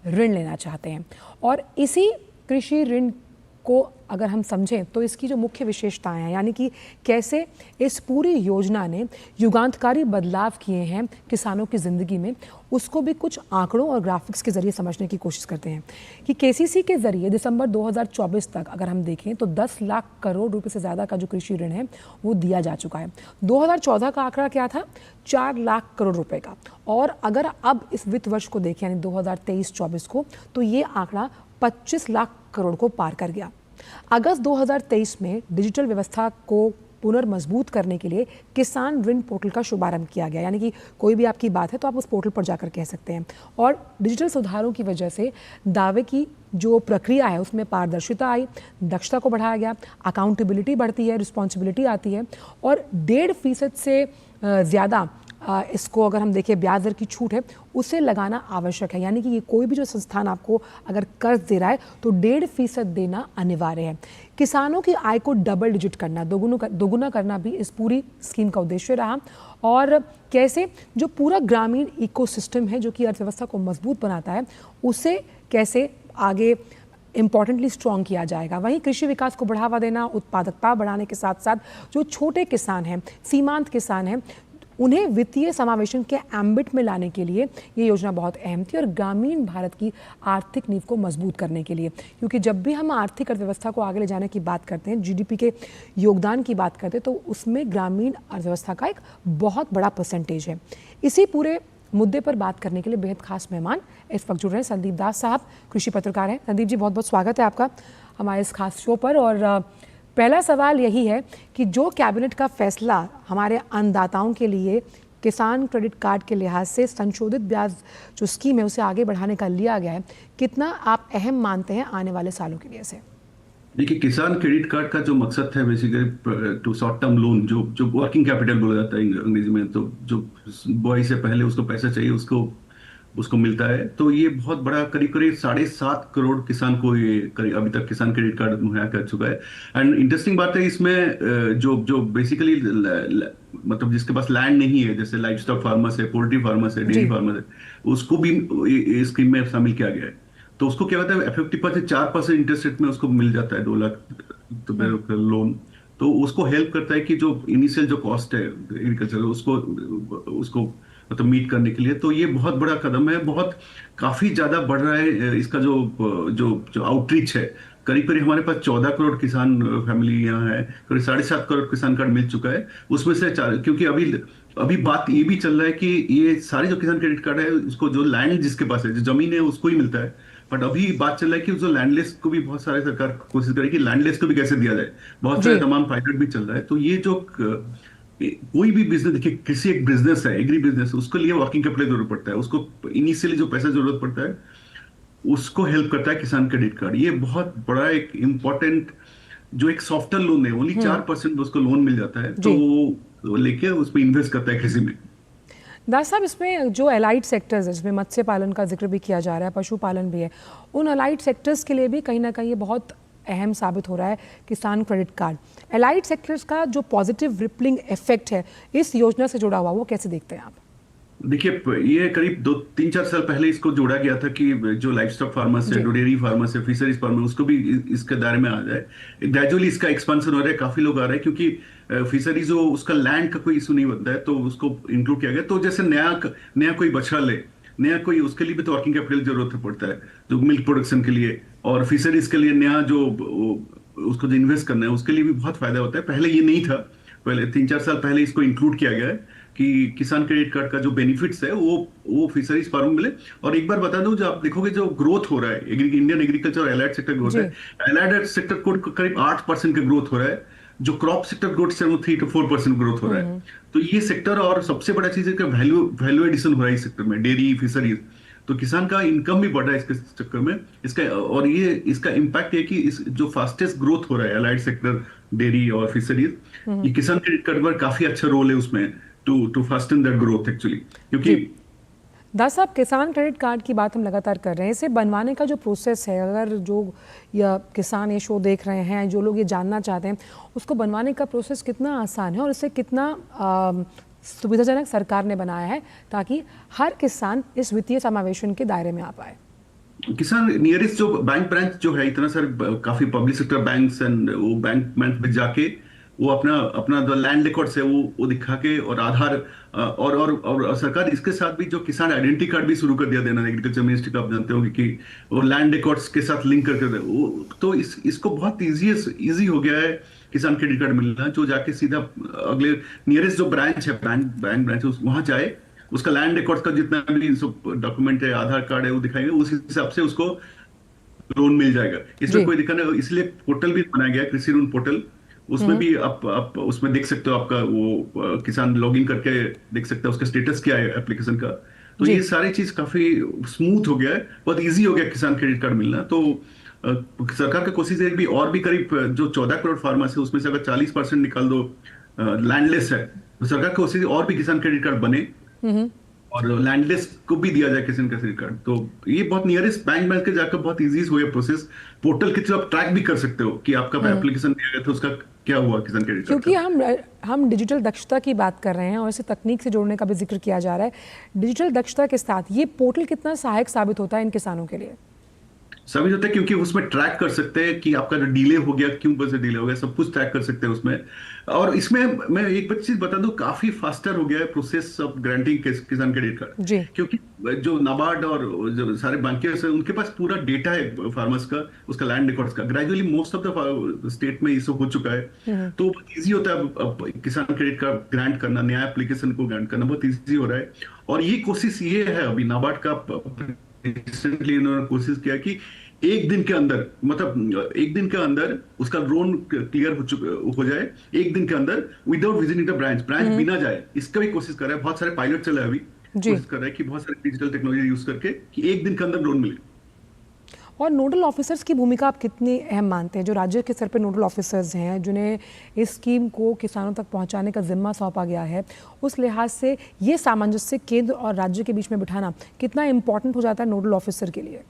ऋण लेना चाहते हैं। और इसी कृषि ऋण को अगर हम समझें तो इसकी जो मुख्य विशेषताएं हैं, यानी कि कैसे इस पूरी योजना ने युगांतकारी बदलाव किए हैं किसानों की ज़िंदगी में, उसको भी कुछ आंकड़ों और ग्राफिक्स के ज़रिए समझने की कोशिश करते हैं। कि केसीसी के ज़रिए दिसंबर 2024 तक अगर हम देखें तो 10 लाख करोड़ रुपए से ज़्यादा का जो कृषि ऋण है वो दिया जा चुका है। 2014 का आंकड़ा क्या था? 4 लाख करोड़ रुपए का। और अगर अब इस वित्त वर्ष को देखें यानी 2023-24 को, तो ये आंकड़ा 25 लाख करोड़ को पार कर गया। अगस्त 2023 में डिजिटल व्यवस्था को पुनर्मजबूत करने के लिए किसान ऋण पोर्टल का शुभारंभ किया गया, यानी कि कोई भी आपकी बात है तो आप उस पोर्टल पर जाकर कह सकते हैं। और डिजिटल सुधारों की वजह से दावे की जो प्रक्रिया है उसमें पारदर्शिता आई, दक्षता को बढ़ाया गया, अकाउंटेबिलिटी बढ़ती है, रिस्पॉन्सिबिलिटी आती है और 1.5% से ज़्यादा इसको अगर हम देखें ब्याज दर की छूट है उसे लगाना आवश्यक है। यानी कि ये कोई भी जो संस्थान आपको अगर कर्ज दे रहा है तो 1.5% देना अनिवार्य है। किसानों की आय को डबल डिजिट करना, दोगुना करना भी इस पूरी स्कीम का उद्देश्य रहा। और कैसे जो पूरा ग्रामीण इकोसिस्टम है जो कि अर्थव्यवस्था को मजबूत बनाता है उसे कैसे आगे इम्पॉर्टेंटली स्ट्रॉन्ग किया जाएगा। वहीं कृषि विकास को बढ़ावा देना, उत्पादकता बढ़ाने के साथ साथ जो छोटे किसान हैं, सीमांत किसान हैं, उन्हें वित्तीय समावेशन के एम्बिट में लाने के लिए ये योजना बहुत अहम थी और ग्रामीण भारत की आर्थिक नींव को मजबूत करने के लिए। क्योंकि जब भी हम आर्थिक अर्थव्यवस्था को आगे ले जाने की बात करते हैं, जीडीपी के योगदान की बात करते हैं, तो उसमें ग्रामीण अर्थव्यवस्था का एक बहुत बड़ा परसेंटेज है। इसी पूरे मुद्दे पर बात करने के लिए बेहद खास मेहमान इस वक्त जुड़ रहे हैं। संदीप दास साहब कृषि पत्रकार हैं। संदीप जी, बहुत बहुत स्वागत है आपका हमारे इस खास शो पर। और पहला सवाल यही है कि जो कैबिनेट का फैसला हमारे अन्नदाताओं के लिए किसान क्रेडिट कार्ड के लिहाज से संशोधित ब्याज जो स्कीम है उसे आगे बढ़ाने का लिया गया है, कितना आप अहम मानते हैं आने वाले सालों के लिए से? देखिए, किसान क्रेडिट कार्ड का जो मकसद है basically to short term loan, जो वर्किंग कैपिटल बोला जाता है अंग्रेजी में, तो जो बुआई से पहले उसको पैसा चाहिए उसको मिलता है। तो ये बहुत बड़ा करीब करीब 7.5 करोड़ किसान को ये अभी तक किसान क्रेडिट कार्ड मुहैया कर चुका है। एंड इंटरेस्टिंग बात है इसमें, जो बेसिकली मतलब जिसके पास लैंड नहीं है, जैसे लाइव स्टॉक फार्मर्स है, पोल्ट्री फार्मर्स है, डेयरी फार्मर्स है, उसको भी इस स्कीम में शामिल किया गया है। तो उसको क्या होता है, 50% 4% इंटरेस्ट रेट में उसको मिल जाता है 2 लाख लोन। तो उसको हेल्प करता है कि जो इनिशियल जो कॉस्ट है एग्रीकल्चर उसको मतलब मीट करने के लिए। तो ये बहुत बड़ा कदम है, बहुत काफी ज्यादा बढ़ रहा है इसका जो जो जो आउटरीच है। करीब करीब हमारे पास 14 करोड़ किसान फैमिली यहाँ है, करीब 7.5 करोड़ किसान कार्ड मिल चुका है। उसमें से क्योंकि अभी बात ये भी चल रहा है कि ये सारे जो किसान क्रेडिट कार्ड है उसको जो लैंड जिसके पास है, जो जमीन है, उसको ही मिलता है। बट अभी बात चल रहा है कि जो लैंडलेस को भी बहुत सारे सरकार कोशिश करे कि लैंडलेस को भी कैसे दिया जाए। बहुत सारे तमाम पायलट भी चल रहा है। तो ये जो कोई भी बिजनेस, देखिए किसी एक बिजनेस है, एग्री बिजनेस, उसके लिए वर्किंग कैपिटल जरूरत पड़ता है, उसको इनिशियली जो पैसा जरूरत पड़ता है उसको हेल्प करता है किसान क्रेडिट कार्ड। ये बहुत बड़ा एक इंपॉर्टेंट जो एक सॉफ्टवेयर लोन है, ओनली 4% उसको लोन मिल जाता है, तो वो लेके उस पर इन्वेस्ट करता है कृषि में। दास साहब, इसमें जो एलाइड सेक्टर्स है जिसमें मत्स्य पालन का जिक्र भी किया जा रहा है, पशुपालन भी है, उन एलाइड सेक्टर्स के लिए भी कहीं ना कहीं ये बहुत अहम साबित हो रहा है किसान क्रेडिट कार्ड। एलाइड सेक्टर्स का जो पॉजिटिव रिपलिंग इफेक्ट है इस योजना से जुड़ा हुआ, वो कैसे देखते हैं आप? देखिए, ये करीब 2-3-4 साल पहले इसको जोड़ा गया था कि जो लाइव स्टॉक फार्मर्स है, डेयरी फार्मर्स है, फिशरीज फार्मर, उसको भी इसके दायरे में आ जाए। ग्रेजुअली इसका एक्सपेंशन हो रहा है, काफी लोग आ रहे हैं, क्योंकि फिशरीज जो उसका लैंड का कोई इशू नहीं बनता है, तो उसको इंक्लूड किया गया। तो जैसे नया कोई बछड़ा ले, नया कोई, उसके लिए भी तो वर्किंग कैपिटल जरूरत पड़ता है, जो मिल्क प्रोडक्शन के लिए, और फिशरीज के लिए नया जो उसको जो इन्वेस्ट करना है उसके लिए भी बहुत फायदा होता है। पहले ये नहीं था, पहले 3-4 साल पहले इसको इंक्लूड किया गया है कि किसान क्रेडिट कार्ड का जो बेनिफिट्स है वो फिशरीज फार्म मिले। और एक बार बता दूं, जो आप देखोगे जो ग्रोथ हो रहा है, इंडियन एग्रीकल्चर और एलाइड सेक्टर ग्रोथ है, एलाइड सेक्टर को करीब 8% का ग्रोथ हो रहा है, जो क्रॉप सेक्टर ग्रोथ से 3-4% ग्रोथ हो रहा है। तो ये सेक्टर, और सबसे बड़ा चीज है कि वैल्यू एडिशन हो रहा है इस सेक्टर में, डेयरी फिशरीज। तो किसान का इनकम भी बढ़ रहा है इसके चक्कर में। इसका इम्पैक्ट है कि जो फास्टेस्ट ग्रोथ हो रहा है एलाइड सेक्टर, डेयरी और फिशरीज, ये किसान क्रेडिट कार्ड पर काफी अच्छा रोल है उसमें to fasten that growth actually. क्योंकि दास साहब, किसान क्रेडिट कार्ड की बात हम लगातार कर रहे हैं, इसे बनवाने का जो प्रोसेस है, अगर जो या किसान ये शो देख रहे हैं, जो लोग ये जानना चाहते हैं, उसको बनवाने का प्रोसेस कितना आसान है और इसे कितना सुविधाजनक सरकार ने बनाया है ताकि हर किसान इस वित्तीय समावेशन के दायरे में आ पाए? किसान नियरेस्ट जो बैंक ब्रांच जो है, इतना सारे काफी पब्लिक सेक्टर बैंक्स एंड वो बैंक में जाके वो अपना अपना जो लैंड रिकॉर्ड्स है वो दिखा के, और आधार और सरकार इसके साथ भी जो किसान आइडेंटिटी कार्ड भी शुरू कर दिया देना एग्रीकल्चर मिनिस्ट्री का, आप जानते होंगे कि वो लैंड रिकॉर्ड्स के साथ लिंक करके दे वो, तो इसको बहुत इजी हो गया है किसान क्रेडिट कार्ड मिलना, जो जाके सीधा अगले नियरेस्ट जो ब्रांच है, बैंक ब्रांच है, वहां जाए, उसका लैंड रिकॉर्ड का जितना भी डॉक्यूमेंट है, आधार कार्ड है, वो दिखाएंगे, उस हिसाब से उसको लोन मिल जाएगा। इसमें जी कोई दिक्कत नहीं, इसलिए पोर्टल भी बनाया गया है, कृषि ऋण पोर्टल। उसमें भी आप उसमें देख सकते हो, आपका वो किसान लॉगिन करके देख सकता है उसका स्टेटस क्या है एप्लीकेशन का। तो जी ये सारी चीज काफी स्मूथ हो गया है, बहुत इजी हो गया किसान क्रेडिट कार्ड मिलना। तो सरकार का कोशिश है भी, और भी करीब जो 14 करोड़ फार्मर्स है उसमें से अगर 40% निकाल दो लैंडलेस है, तो सरकार की कोशिश है और भी किसान क्रेडिट कार्ड बने और लैंडलेस को भी दिया जाए किसान का क्रेडिट कार्ड। तो ये बहुत नियरेस्ट बैंक के जाकर बहुत इजी हो गया प्रोसेस। पोर्टल के थ्रू आप ट्रैक भी कर सकते हो कि आपका एप्लीकेशन दिया गया था, उसका क्या हुआ किसान क्रेडिट कार्ड क्योंकि का। हम डिजिटल दक्षता की बात कर रहे हैं और इसे तकनीक से जोड़ने का भी जिक्र किया जा रहा है। डिजिटल दक्षता के साथ ये पोर्टल कितना सहायक साबित होता है इन किसानों के लिए? समझ होता है, क्योंकि उसमें ट्रैक कर सकते हैं कि आपका जो डिले हो गया, क्यों वजह से डिले हो गया, सब कुछ ट्रैक कर सकते हैं उसमें। और इसमें मैं एक चीज बता दूं, काफी फास्टर हो गया है प्रोसेस ऑफ ग्रांटिंग किसान क्रेडिट कार्ड। जी क्योंकि जो नाबार्ड और जो सारे बैंकर्स हैं उनके पास पूरा डेटा है फार्मर्स का, उसका लैंड रिकॉर्ड्स का। Gradually most of the state में ये सब हो चुका है, तो बहुत ईजी होता है अब किसान क्रेडिट कार्ड ग्रांट करना, नया एप्लीकेशन को ग्रांट करना बहुत ईजी हो रहा है। और ये कोशिश ये है अभी नाबार्ड का, रिसेंटली इन्होंने कोशिश किया कि एक दिन के अंदर, मतलब एक दिन के अंदर उसका लोन क्लियर हो जाए, एक दिन के अंदर विदाउट विजिटिंग द ब्रांच बिना जाए, इसका भी कोशिश कर रहा है। बहुत सारे पायलट चला है अभी, जी। कोशिश कर रहा है कि बहुत सारे डिजिटल टेक्नोलॉजी यूज करके कि एक दिन के अंदर लोन मिले। और नोडल ऑफिसर्स की भूमिका आप कितनी अहम मानते हैं? जो राज्य के स्तर पर नोडल ऑफिसर्स हैं जिन्हें इस स्कीम को किसानों तक पहुंचाने का जिम्मा सौंपा गया है, उस लिहाज से ये सामंजस्य केंद्र और राज्य के बीच में बिठाना कितना इंपॉर्टेंट हो जाता है नोडल ऑफिसर के लिए?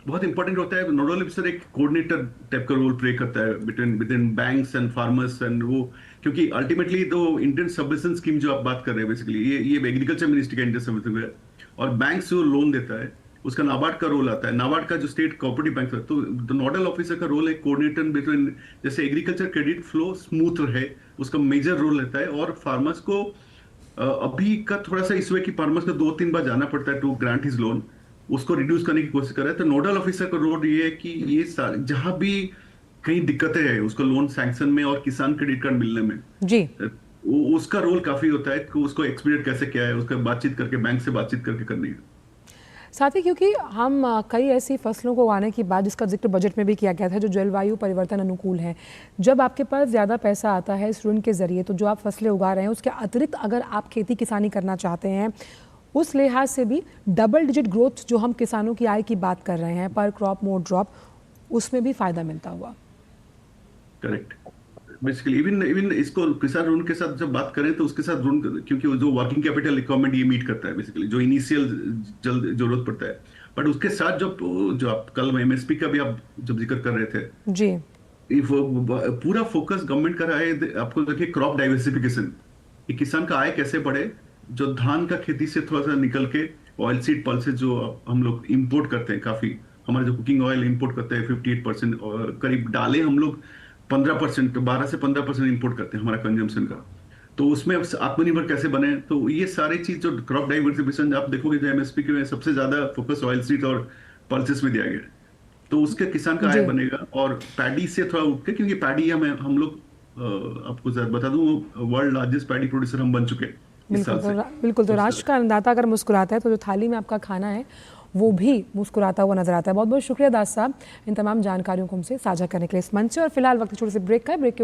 बहुत इंपॉर्टेंट होता है। नोडल ऑफिसर एक कोऑर्डिनेटर टाइप का रोल प्ले करता है between banks and farmers and वो, क्योंकि अल्टीमेटली तो इंडियन सबवेंशन स्कीम जो आप बात कर रहे हैं, बेसिकली ये एग्रीकल्चर मिनिस्ट्री का इंडियन सबवेंशन है, और बैंक जो लोन देता है उसका नाबार्ड का रोल आता है। नाबार्ड का जो स्टेट कोऑपरेटिव बैंक है, तो नोडल ऑफिसर का रोल है कोऑर्डिनेटर बिटवीन, जैसे एग्रीकल्चर क्रेडिट फ्लो स्मूथ रहे, उसका मेजर रोल रहता है। और फार्मर्स को अभी का थोड़ा सा इशू है कि फार्मर्स को 2-3 बार जाना पड़ता है टू ग्रांट हिज लोन, उसको रिड्यूस करने की कोशिश कर रहा है। तो नोडल ऑफिसर का रोल ये है कि ये जहां भी कहीं दिक्कतें हैं उसको लोन सैंक्शन में और किसान क्रेडिट कार्ड मिलने में, जी उसका रोल काफी होता है कि उसको एक्सपीडिएट कैसे किया है, उसका बातचीत करके बैंक से बातचीत करके करनी है। साथ ही क्योंकि हम कई ऐसी फसलों को उगाने की बात, जिसका जिक्र बजट में भी किया गया था, जो जलवायु परिवर्तन अनुकूल है, जब आपके पास ज़्यादा पैसा आता है इस ऋण के ज़रिए, तो जो आप फसलें उगा रहे हैं उसके अतिरिक्त अगर आप खेती किसानी करना चाहते हैं, उस लिहाज से भी डबल डिजिट ग्रोथ जो हम किसानों की आय की बात कर रहे हैं, पर क्रॉप मोर ड्रॉप, उसमें भी फायदा मिलता हुआ। करेक्ट। बेसिकली इवन इसको किसान ऋण के साथ जब बात करें तो उसके साथ ऋण, क्योंकि जो वर्किंग कैपिटल रिक्वायरमेंट ये मीट करता है, बेसिकली जो इनिशियल जल्द जरूरत पड़ता है, बट उसके साथ जो आप कल एमएसपी का भी आप जब जिक्र कर रहे थे जी, पूरा फोकस गवर्नमेंट का रहा है, आपको देखिए क्रॉप डाइवर्सिफिकेशन, कि किसान का आय कैसे बढ़े, जो धान का खेती से थोड़ा सा निकल के ऑयल सीड पल्सेस जो हम लोग इंपोर्ट करते हैं, काफी हमारे जो कुकिंग ऑयल इंपोर्ट करते हैं 58%, और करीब डालें हम लोग 15%, 12 से 15% इंपोर्ट करते हैं हमारा कंजम्पशन का। तो उसमें आत्मनिर्भर कैसे बने, तो ये सारी चीज जो क्रॉप डाइवर्सिफिकेशन आप देखोगे, जो एमएसपी के में सबसे ज्यादा फोकस ऑयल सीड और पल्सेस में दिया गया है, तो उसके किसान का आय बनेगा। और पैडी से थोड़ा उठ के, क्योंकि पैडी हम लोग आपको बता दूं वर्ल्ड लार्जेस्ट पैडी प्रोड्यूसर हम बन चुके हैं इस साल से। बिल्कुल। तो राष्ट्र का अन्नदाता अगर मुस्कुराता है तो जो थाली में आपका खाना है वो भी मुस्कुराता हुआ नजर आता है। बहुत बहुत शुक्रिया दास साहब इन तमाम जानकारियों को हमसे साझा करने के लिए इस मंच से। और फिलहाल वक्त छोटे से ब्रेक का है। ब्रेक के